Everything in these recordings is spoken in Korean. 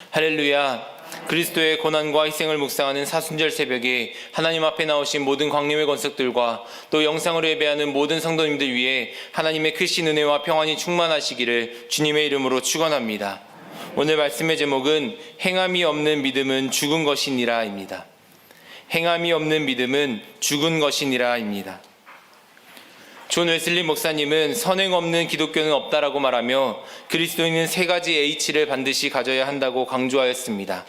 할렐루야. 그리스도의 고난과 희생을 묵상하는 사순절 새벽에 하나님 앞에 나오신 모든 광림의 권속들과 또 영상으로 예배하는 모든 성도님들 위해 하나님의 크신 은혜와 평안이 충만하시기를 주님의 이름으로 축원합니다. 오늘 말씀의 제목은 행함이 없는 믿음은 죽은 것이니라 입니다. 행함이 없는 믿음은 죽은 것이니라 입니다. 존 웨슬리 목사님은 선행 없는 기독교는 없다라고 말하며 그리스도인은 세 가지 H를 반드시 가져야 한다고 강조하였습니다.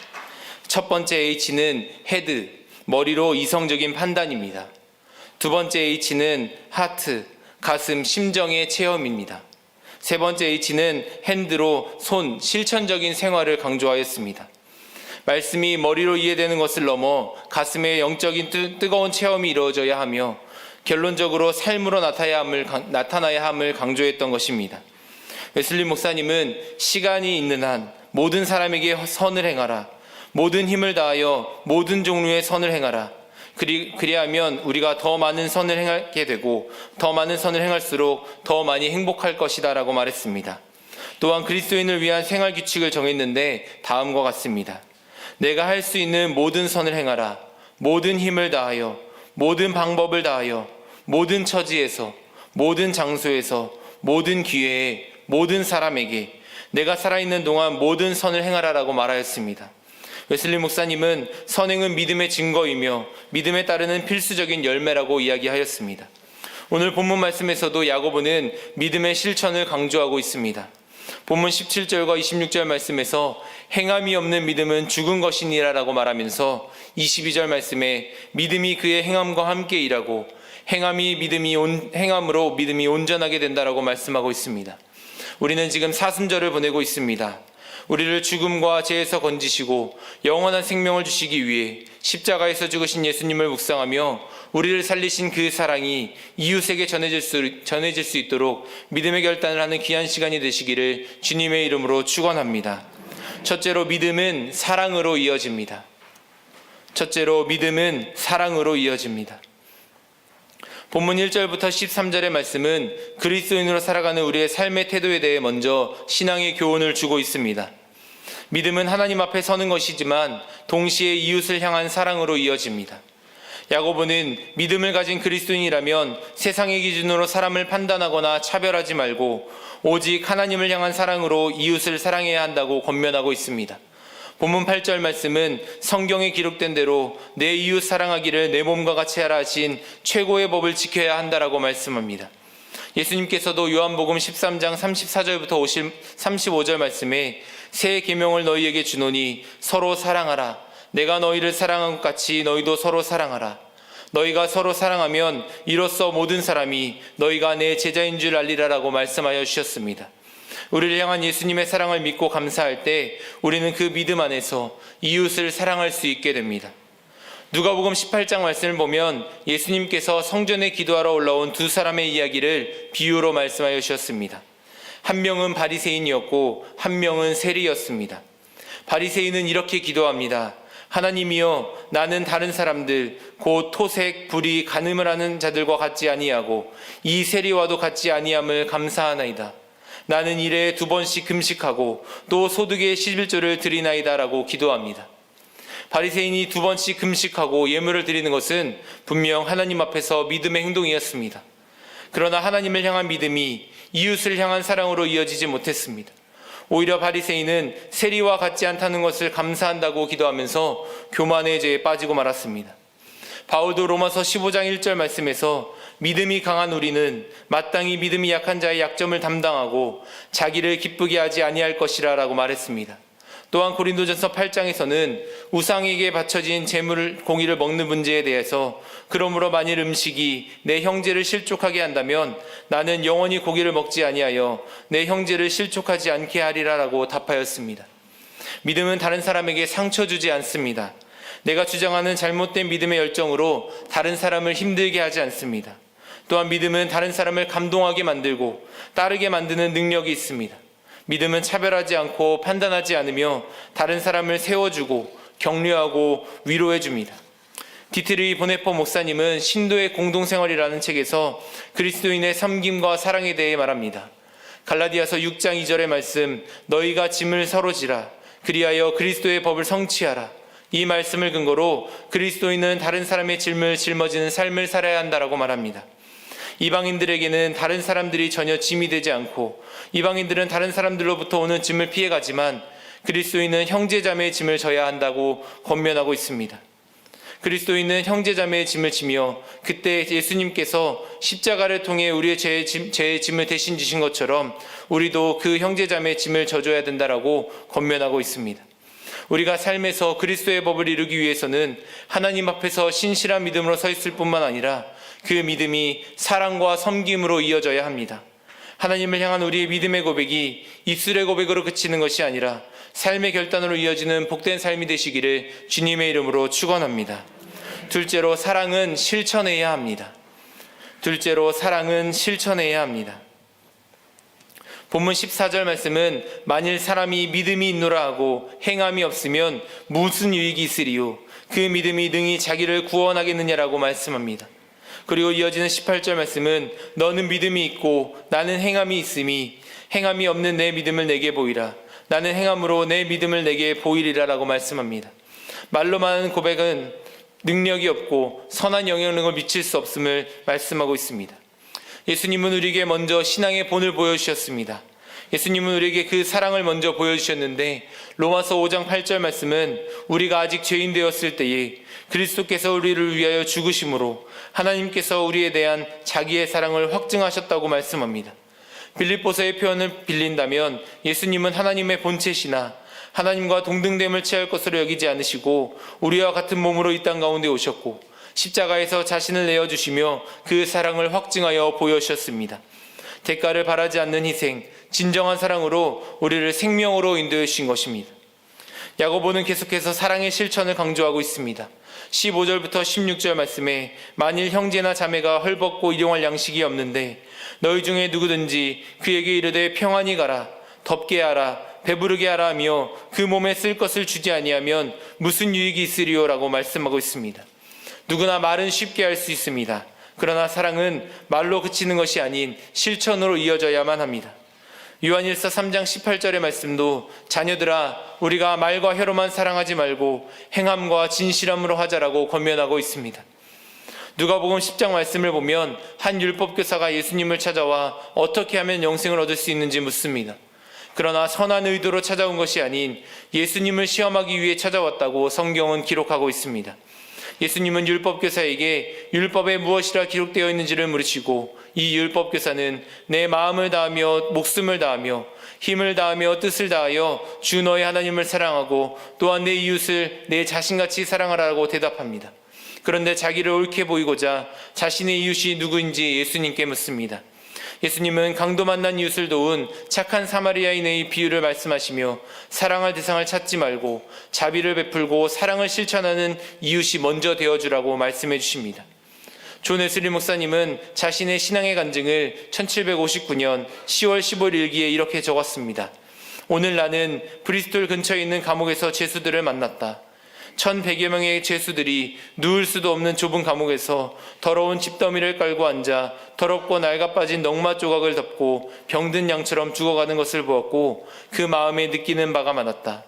첫 번째 H는 헤드, 머리로 이성적인 판단입니다. 두 번째 H는 하트, 가슴, 심정의 체험입니다. 세 번째 H는 핸드로 손, 실천적인 생활을 강조하였습니다. 말씀이 머리로 이해되는 것을 넘어 가슴에 영적인 뜨거운 체험이 이루어져야 하며 결론적으로 삶으로 나타나야 함을 강조했던 것입니다. 웨슬리 목사님은 시간이 있는 한 모든 사람에게 선을 행하라. 모든 힘을 다하여 모든 종류의 선을 행하라. 그리하면 우리가 더 많은 선을 행하게 되고 더 많은 선을 행할수록 더 많이 행복할 것이다 라고 말했습니다. 또한 그리스도인을 위한 생활 규칙을 정했는데 다음과 같습니다. 내가 할 수 있는 모든 선을 행하라. 모든 힘을 다하여 모든 방법을 다하여 모든 처지에서 모든 장소에서 모든 기회에 모든 사람에게 내가 살아있는 동안 모든 선을 행하라라고 말하였습니다. 웨슬리 목사님은 선행은 믿음의 증거이며 믿음에 따르는 필수적인 열매라고 이야기하였습니다. 오늘 본문 말씀에서도 야고보는 믿음의 실천을 강조하고 있습니다. 본문 17절과 26절 말씀에서 행함이 없는 믿음은 죽은 것이니라 라고 말하면서 22절 말씀에 믿음이 그의 행함과 함께 일하고 행함으로 믿음이 온전하게 된다라고 말씀하고 있습니다. 우리는 지금 사순절을 보내고 있습니다. 우리를 죽음과 죄에서 건지시고 영원한 생명을 주시기 위해 십자가에서 죽으신 예수님을 묵상하며 우리를 살리신 그 사랑이 이웃에게 전해질 수 있도록 믿음의 결단을 하는 귀한 시간이 되시기를 주님의 이름으로 축원합니다. 첫째로 믿음은 사랑으로 이어집니다. 본문 1절부터 13절의 말씀은 그리스도인으로 살아가는 우리의 삶의 태도에 대해 먼저 신앙의 교훈을 주고 있습니다. 믿음은 하나님 앞에 서는 것이지만 동시에 이웃을 향한 사랑으로 이어집니다. 야고보는 믿음을 가진 그리스도인이라면 세상의 기준으로 사람을 판단하거나 차별하지 말고 오직 하나님을 향한 사랑으로 이웃을 사랑해야 한다고 권면하고 있습니다. 본문 8절 말씀은 성경에 기록된 대로 내 이웃 사랑하기를 내 몸과 같이 하라 하신 최고의 법을 지켜야 한다라고 말씀합니다. 예수님께서도 요한복음 13장 34절부터 35절 말씀에 새 계명을 너희에게 주노니 서로 사랑하라. 내가 너희를 사랑한 것 같이 너희도 서로 사랑하라. 너희가 서로 사랑하면 이로써 모든 사람이 너희가 내 제자인 줄 알리라라고 말씀하여 주셨습니다. 우리를 향한 예수님의 사랑을 믿고 감사할 때 우리는 그 믿음 안에서 이웃을 사랑할 수 있게 됩니다. 누가복음 18장 말씀을 보면 예수님께서 성전에 기도하러 올라온 두 사람의 이야기를 비유로 말씀하여 주셨습니다. 한 명은 바리새인이었고 한 명은 세리였습니다. 바리새인은 이렇게 기도합니다. 하나님이여, 나는 다른 사람들 곧 토색, 불의, 간음을 하는 자들과 같지 아니하고 이 세리와도 같지 아니함을 감사하나이다. 나는 일에 2번씩 금식하고 또 소득의 11조를 드리나이다 라고 기도합니다. 바리새인이 2번씩 금식하고 예물을 드리는 것은 분명 하나님 앞에서 믿음의 행동이었습니다. 그러나 하나님을 향한 믿음이 이웃을 향한 사랑으로 이어지지 못했습니다. 오히려 바리새인은 세리와 같지 않다는 것을 감사한다고 기도하면서 교만의 죄에 빠지고 말았습니다. 바울도 로마서 15장 1절 말씀에서 믿음이 강한 우리는 마땅히 믿음이 약한 자의 약점을 담당하고 자기를 기쁘게 하지 아니할 것이라 라고 말했습니다. 또한 고린도전서 8장에서는 우상에게 바쳐진 공의를 먹는 문제에 대해서 그러므로 만일 음식이 내 형제를 실족하게 한다면 나는 영원히 고기를 먹지 아니하여 내 형제를 실족하지 않게 하리라 라고 답하였습니다. 믿음은 다른 사람에게 상처 주지 않습니다. 내가 주장하는 잘못된 믿음의 열정으로 다른 사람을 힘들게 하지 않습니다. 또한 믿음은 다른 사람을 감동하게 만들고 따르게 만드는 능력이 있습니다. 믿음은 차별하지 않고 판단하지 않으며 다른 사람을 세워주고 격려하고 위로해줍니다. 디트리 보네퍼 목사님은 신도의 공동생활이라는 책에서 그리스도인의 섬김과 사랑에 대해 말합니다. 갈라디아서 6장 2절의 말씀, 너희가 짐을 서로 지라. 그리하여 그리스도의 법을 성취하라. 이 말씀을 근거로 그리스도인은 다른 사람의 짐을 짊어지는 삶을 살아야 한다라고 말합니다. 이방인들에게는 다른 사람들이 전혀 짐이 되지 않고 이방인들은 다른 사람들로부터 오는 짐을 피해가지만 그리스도인은 형제자매의 짐을 져야 한다고 권면하고 있습니다. 그리스도인은 형제자매의 짐을 지며 그때 예수님께서 십자가를 통해 우리의 죄의 짐을 대신 지신 것처럼 우리도 그 형제자매의 짐을 져줘야 된다라고 권면하고 있습니다. 우리가 삶에서 그리스도의 법을 이루기 위해서는 하나님 앞에서 신실한 믿음으로 서 있을 뿐만 아니라 그 믿음이 사랑과 섬김으로 이어져야 합니다. 하나님을 향한 우리의 믿음의 고백이 입술의 고백으로 그치는 것이 아니라 삶의 결단으로 이어지는 복된 삶이 되시기를 주님의 이름으로 축원합니다. 둘째로 사랑은 실천해야 합니다. 둘째로 사랑은 실천해야 합니다. 본문 14절 말씀은 만일 사람이 믿음이 있노라 하고 행함이 없으면 무슨 유익이 있으리요 그 믿음이 능히 자기를 구원하겠느냐라고 말씀합니다. 그리고 이어지는 18절 말씀은 너는 믿음이 있고 나는 행함이 있음이 행함이 없는 내 믿음을 내게 보이라. 나는 행함으로 내 믿음을 내게 보이리라 라고 말씀합니다. 말로만 하는 고백은 능력이 없고 선한 영향력을 미칠 수 없음을 말씀하고 있습니다. 예수님은 우리에게 먼저 신앙의 본을 보여주셨습니다. 예수님은 우리에게 그 사랑을 먼저 보여주셨는데 로마서 5장 8절 말씀은 우리가 아직 죄인 되었을 때에 그리스도께서 우리를 위하여 죽으심으로 하나님께서 우리에 대한 자기의 사랑을 확증하셨다고 말씀합니다. 빌립보서의 표현을 빌린다면 예수님은 하나님의 본체시나 하나님과 동등됨을 취할 것으로 여기지 않으시고 우리와 같은 몸으로 이 땅 가운데 오셨고 십자가에서 자신을 내어주시며 그 사랑을 확증하여 보여주셨습니다. 대가를 바라지 않는 희생, 진정한 사랑으로 우리를 생명으로 인도해 주신 것입니다. 야고보는 계속해서 사랑의 실천을 강조하고 있습니다. 15절부터 16절 말씀에 만일 형제나 자매가 헐벗고 일용할 양식이 없는데 너희 중에 누구든지 그에게 이르되 평안히 가라, 덥게 하라, 배부르게 하라 하며 그 몸에 쓸 것을 주지 아니하면 무슨 유익이 있으리요 라고 말씀하고 있습니다. 누구나 말은 쉽게 할 수 있습니다. 그러나 사랑은 말로 그치는 것이 아닌 실천으로 이어져야만 합니다. 요한일서 3장 18절의 말씀도 자녀들아 우리가 말과 혀로만 사랑하지 말고 행함과 진실함으로 하자라고 권면하고 있습니다. 누가복음 10장 말씀을 보면 한 율법교사가 예수님을 찾아와 어떻게 하면 영생을 얻을 수 있는지 묻습니다. 그러나 선한 의도로 찾아온 것이 아닌 예수님을 시험하기 위해 찾아왔다고 성경은 기록하고 있습니다. 예수님은 율법교사에게 율법에 무엇이라 기록되어 있는지를 물으시고 이 율법교사는 내 마음을 다하며 목숨을 다하며 힘을 다하며 뜻을 다하여 주 너의 하나님을 사랑하고 또한 내 이웃을 내 자신같이 사랑하라고 대답합니다. 그런데 자기를 옳게 보이고자 자신의 이웃이 누구인지 예수님께 묻습니다. 예수님은 강도 만난 이웃을 도운 착한 사마리아인의 비유를 말씀하시며 사랑할 대상을 찾지 말고 자비를 베풀고 사랑을 실천하는 이웃이 먼저 되어주라고 말씀해 주십니다. 존 웨슬리 목사님은 자신의 신앙의 간증을 1759년 10월 15일 일기에 이렇게 적었습니다. 오늘 나는 브리스톨 근처에 있는 감옥에서 죄수들을 만났다. 1100여 명의 죄수들이 누울 수도 없는 좁은 감옥에서 더러운 집더미를 깔고 앉아 더럽고 낡아빠진 넝마 조각을 덮고 병든 양처럼 죽어가는 것을 보았고 그 마음에 느끼는 바가 많았다.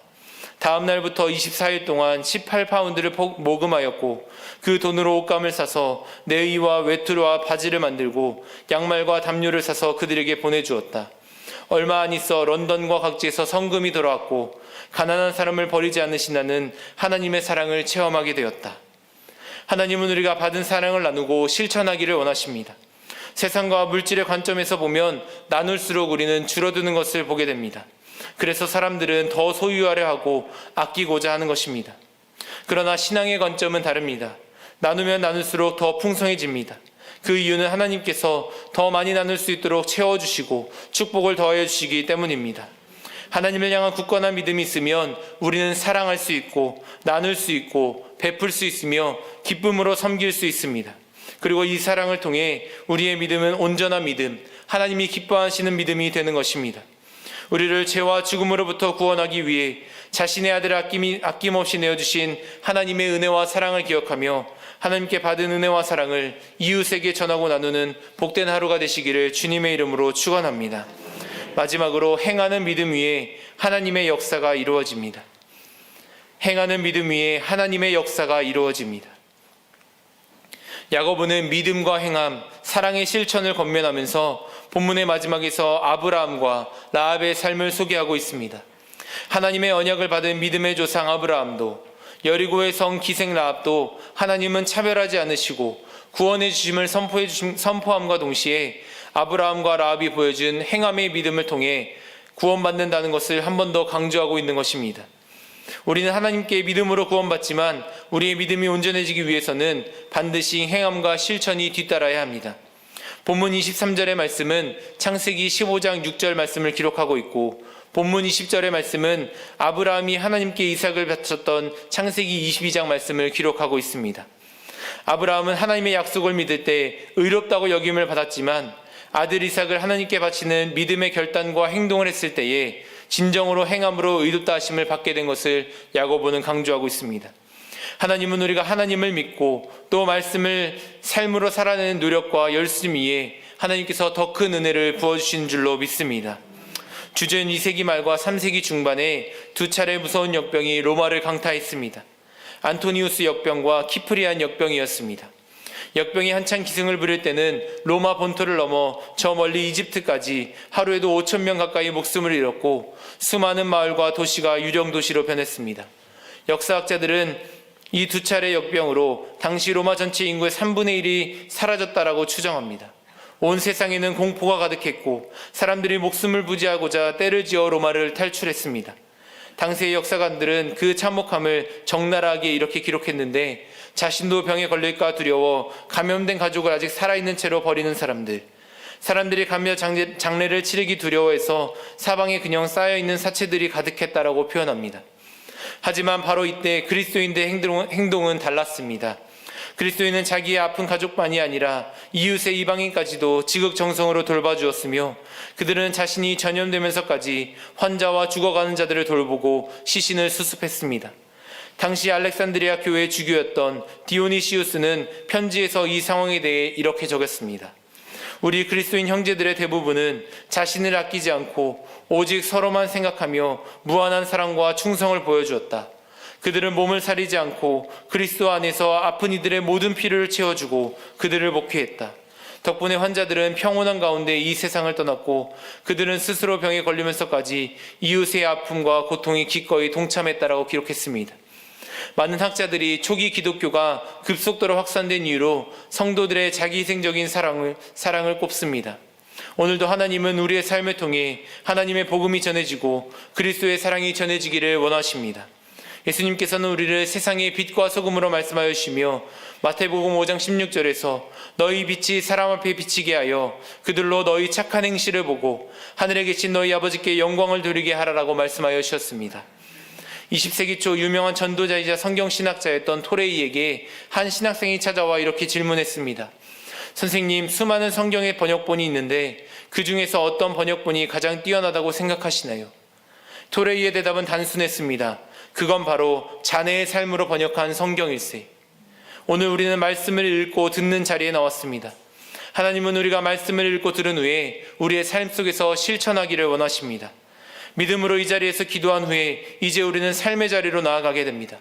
다음 날부터 24일 동안 18파운드를 모금하였고 그 돈으로 옷감을 사서 내의와 외투와 바지를 만들고 양말과 담요를 사서 그들에게 보내주었다. 얼마 안 있어 런던과 각지에서 성금이 돌아왔고 가난한 사람을 버리지 않으시나는 하나님의 사랑을 체험하게 되었다. 하나님은 우리가 받은 사랑을 나누고 실천하기를 원하십니다. 세상과 물질의 관점에서 보면 나눌수록 우리는 줄어드는 것을 보게 됩니다. 그래서 사람들은 더 소유하려 하고 아끼고자 하는 것입니다. 그러나 신앙의 관점은 다릅니다. 나누면 나눌수록 더 풍성해집니다. 그 이유는 하나님께서 더 많이 나눌 수 있도록 채워주시고 축복을 더하여 주시기 때문입니다. 하나님을 향한 굳건한 믿음이 있으면 우리는 사랑할 수 있고 나눌 수 있고 베풀 수 있으며 기쁨으로 섬길 수 있습니다. 그리고 이 사랑을 통해 우리의 믿음은 온전한 믿음, 하나님이 기뻐하시는 믿음이 되는 것입니다. 우리를 죄와 죽음으로부터 구원하기 위해 자신의 아들을 아낌없이 내어주신 하나님의 은혜와 사랑을 기억하며 하나님께 받은 은혜와 사랑을 이웃에게 전하고 나누는 복된 하루가 되시기를 주님의 이름으로 축원합니다. 마지막으로 행하는 믿음 위에 하나님의 역사가 이루어집니다. 행하는 믿음 위에 하나님의 역사가 이루어집니다. 야고보는 믿음과 행함, 사랑의 실천을 권면하면서 본문의 마지막에서 아브라함과 라합의 삶을 소개하고 있습니다. 하나님의 언약을 받은 믿음의 조상 아브라함도, 여리고의 성 기생 라합도 하나님은 차별하지 않으시고 구원의 주심을 선포함과 동시에 아브라함과 라합이 보여준 행함의 믿음을 통해 구원받는다는 것을 한 번 더 강조하고 있는 것입니다. 우리는 하나님께 믿음으로 구원받지만 우리의 믿음이 온전해지기 위해서는 반드시 행함과 실천이 뒤따라야 합니다. 본문 23절의 말씀은 창세기 15장 6절 말씀을 기록하고 있고, 본문 20절의 말씀은 아브라함이 하나님께 이삭을 바쳤던 창세기 22장 말씀을 기록하고 있습니다. 아브라함은 하나님의 약속을 믿을 때 의롭다고 여김을 받았지만 아들 이삭을 하나님께 바치는 믿음의 결단과 행동을 했을 때에 진정으로 행함으로 의롭다 하심을 받게 된 것을 야고보는 강조하고 있습니다. 하나님은 우리가 하나님을 믿고 또 말씀을 삶으로 살아내는 노력과 열심 위에 하나님께서 더 큰 은혜를 부어주시는 줄로 믿습니다. 주전 2세기 말과 3세기 중반에 두 차례 무서운 역병이 로마를 강타했습니다. 안토니우스 역병과 키프리안 역병이었습니다. 역병이 한창 기승을 부릴 때는 로마 본토를 넘어 저 멀리 이집트까지 하루에도 5,000명 가까이 목숨을 잃었고 수많은 마을과 도시가 유령 도시로 변했습니다. 역사학자들은 이 두 차례 역병으로 당시 로마 전체 인구의 3분의 1이 사라졌다라고 추정합니다. 온 세상에는 공포가 가득했고 사람들이 목숨을 부지하고자 떼를 지어 로마를 탈출했습니다. 당시의 역사관들은 그 참혹함을 적나라하게 이렇게 기록했는데, 자신도 병에 걸릴까 두려워 감염된 가족을 아직 살아있는 채로 버리는 사람들이 감염 장례를 치르기 두려워해서 사방에 그냥 쌓여있는 사체들이 가득했다라고 표현합니다. 하지만 바로 이때 그리스도인들의 행동은 달랐습니다. 그리스도인은 자기의 아픈 가족만이 아니라 이웃의 이방인까지도 지극정성으로 돌봐주었으며, 그들은 자신이 전염되면서까지 환자와 죽어가는 자들을 돌보고 시신을 수습했습니다. 당시 알렉산드리아 교회의 주교였던 디오니시우스는 편지에서 이 상황에 대해 이렇게 적었습니다. 우리 그리스도인 형제들의 대부분은 자신을 아끼지 않고 오직 서로만 생각하며 무한한 사랑과 충성을 보여주었다. 그들은 몸을 사리지 않고 그리스도 안에서 아픈 이들의 모든 필요를 채워주고 그들을 목회했다. 덕분에 환자들은 평온한 가운데 이 세상을 떠났고 그들은 스스로 병에 걸리면서까지 이웃의 아픔과 고통에 기꺼이 동참했다라고 기록했습니다. 많은 학자들이 초기 기독교가 급속도로 확산된 이유로 성도들의 자기희생적인 사랑을 꼽습니다. 오늘도 하나님은 우리의 삶을 통해 하나님의 복음이 전해지고 그리스도의 사랑이 전해지기를 원하십니다. 예수님께서는 우리를 세상의 빛과 소금으로 말씀하여 주시며 마태복음 5장 16절에서 너희 빛이 사람 앞에 비치게 하여 그들로 너희 착한 행실을 보고 하늘에 계신 너희 아버지께 영광을 돌리게 하라라고 말씀하여 주셨습니다. 20세기 초 유명한 전도자이자 성경신학자였던 토레이에게 한 신학생이 찾아와 이렇게 질문했습니다. 선생님, 수많은 성경의 번역본이 있는데 그 중에서 어떤 번역본이 가장 뛰어나다고 생각하시나요? 토레이의 대답은 단순했습니다. 그건 바로 자네의 삶으로 번역한 성경일세. 오늘 우리는 말씀을 읽고 듣는 자리에 나왔습니다. 하나님은 우리가 말씀을 읽고 들은 후에 우리의 삶 속에서 실천하기를 원하십니다. 믿음으로 이 자리에서 기도한 후에 이제 우리는 삶의 자리로 나아가게 됩니다.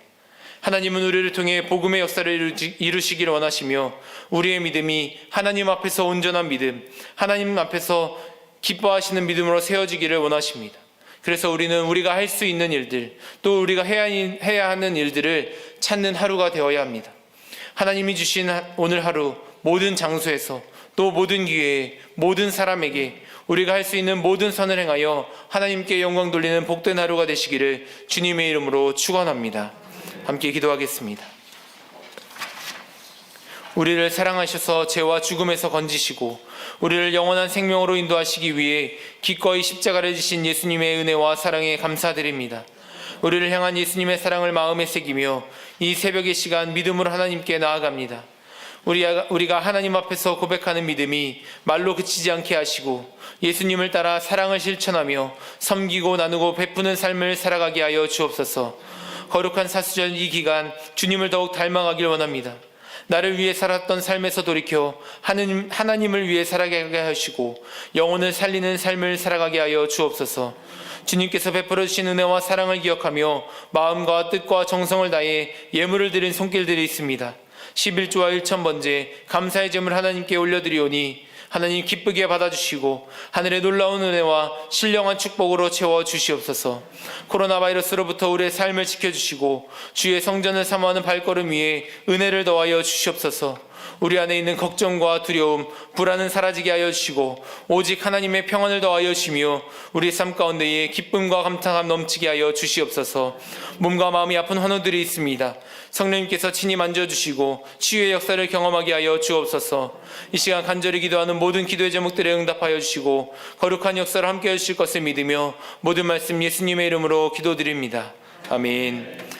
하나님은 우리를 통해 복음의 역사를 이루시기를 원하시며 우리의 믿음이 하나님 앞에서 온전한 믿음, 하나님 앞에서 기뻐하시는 믿음으로 세워지기를 원하십니다. 그래서 우리는 우리가 할 수 있는 일들, 또 우리가 해야 하는 일들을 찾는 하루가 되어야 합니다. 하나님이 주신 오늘 하루 모든 장소에서 또 모든 기회에 모든 사람에게 우리가 할 수 있는 모든 선을 행하여 하나님께 영광 돌리는 복된 하루가 되시기를 주님의 이름으로 축원합니다. 함께 기도하겠습니다. 우리를 사랑하셔서 죄와 죽음에서 건지시고 우리를 영원한 생명으로 인도하시기 위해 기꺼이 십자가를 지신 예수님의 은혜와 사랑에 감사드립니다. 우리를 향한 예수님의 사랑을 마음에 새기며 이 새벽의 시간 믿음으로 하나님께 나아갑니다. 우리가 하나님 앞에서 고백하는 믿음이 말로 그치지 않게 하시고 예수님을 따라 사랑을 실천하며 섬기고 나누고 베푸는 삶을 살아가게 하여 주옵소서. 거룩한 사수절 이 기간 주님을 더욱 닮아가길 원합니다. 나를 위해 살았던 삶에서 돌이켜 하나님을 위해 살아가게 하시고 영혼을 살리는 삶을 살아가게 하여 주옵소서. 주님께서 베풀어 주신 은혜와 사랑을 기억하며 마음과 뜻과 정성을 다해 예물을 드린 손길들이 있습니다. 11조와 1,000번째 감사의 제물 하나님께 올려드리오니 하나님 기쁘게 받아주시고 하늘의 놀라운 은혜와 신령한 축복으로 채워주시옵소서. 코로나 바이러스로부터 우리의 삶을 지켜주시고 주의 성전을 사모하는 발걸음 위에 은혜를 더하여 주시옵소서. 우리 안에 있는 걱정과 두려움, 불안은 사라지게 하여 주시고 오직 하나님의 평안을 더하여 주시며 우리 삶 가운데에 기쁨과 감탄함 넘치게 하여 주시옵소서. 몸과 마음이 아픈 환우들이 있습니다. 성령님께서 친히 만져주시고 치유의 역사를 경험하게 하여 주옵소서. 이 시간 간절히 기도하는 모든 기도의 제목들에 응답하여 주시고 거룩한 역사를 함께 해주실 것을 믿으며 모든 말씀 예수님의 이름으로 기도드립니다. 아멘.